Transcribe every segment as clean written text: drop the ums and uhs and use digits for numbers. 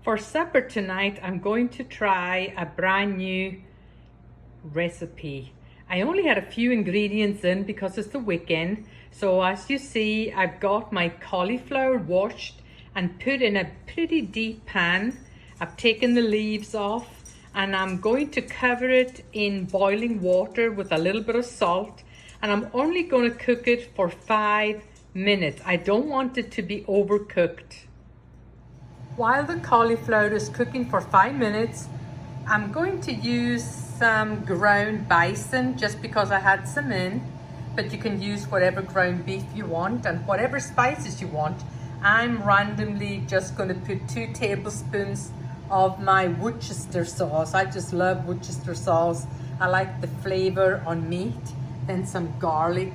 For supper tonight, I'm going to try a brand new recipe. I only had a few ingredients in because it's the weekend. So as you see, I've got my cauliflower washed and put in a pretty deep pan. I've taken the leaves off and I'm going to cover it in boiling water with a little bit of salt, and I'm only going to cook it for 5 minutes. I don't want it to be overcooked. While the cauliflower is cooking for 5 minutes, I'm going to use some ground bison just because I had some in, but you can use whatever ground beef you want and whatever spices you want. I'm randomly just going to put 2 tablespoons of my Worcester sauce. I just love Worcester sauce. I like the flavor on meat. Then some garlic,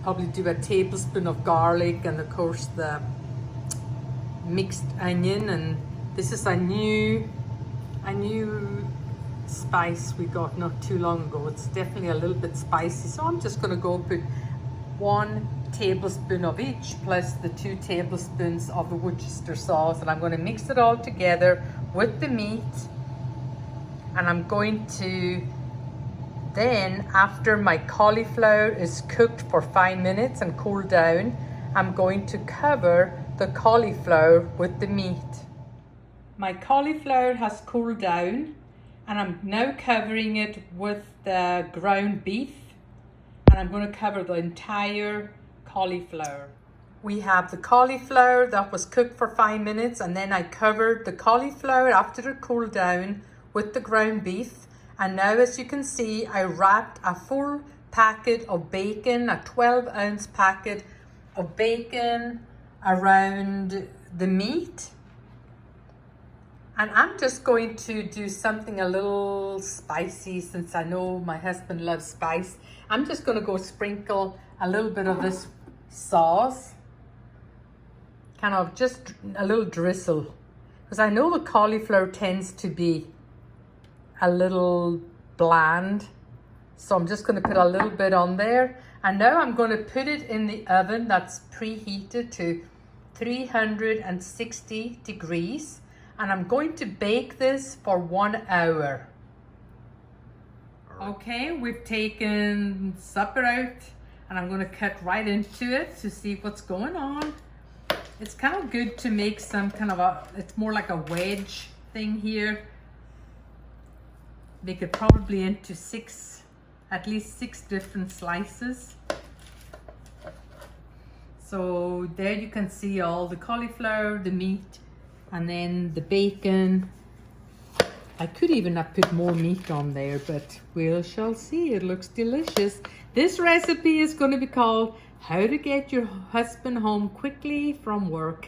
probably do a tablespoon of garlic, and of course the mixed onion. And this is a new spice we got not too long ago. It's definitely a little bit spicy, so I'm just going to go put 1 tablespoon of each plus the 2 tablespoons of the Worcester sauce, and I'm going to mix it all together with the meat. And I'm going to then, after my cauliflower is cooked for 5 minutes and cooled down, I'm going to cover the cauliflower with the meat. My cauliflower has cooled down and I'm now covering it with the ground beef, and I'm going to cover the entire cauliflower. We have the cauliflower that was cooked for 5 minutes, and then I covered the cauliflower after it cooled down with the ground beef. And now, as you can see, I wrapped a full packet of bacon, a 12-ounce packet of bacon around the meat. And I'm just going to do something a little spicy, since I know my husband loves spice. I'm just going to go sprinkle a little bit of this sauce, kind of just a little drizzle, because I know the cauliflower tends to be a little bland. So I'm just going to put a little bit on there. And now I'm going to put it in the oven that's preheated to 360 degrees. And I'm going to bake this for 1 hour. Okay, we've taken supper out and I'm going to cut right into it to see what's going on. It's kind of good to make some kind of it's more like a wedge thing here. Make it probably into at least 6 different slices. So there you can see all the cauliflower, the meat, and then the bacon. I could even have put more meat on there, but we shall see. It looks delicious. This recipe is going to be called How to Get Your Husband Home Quickly from Work.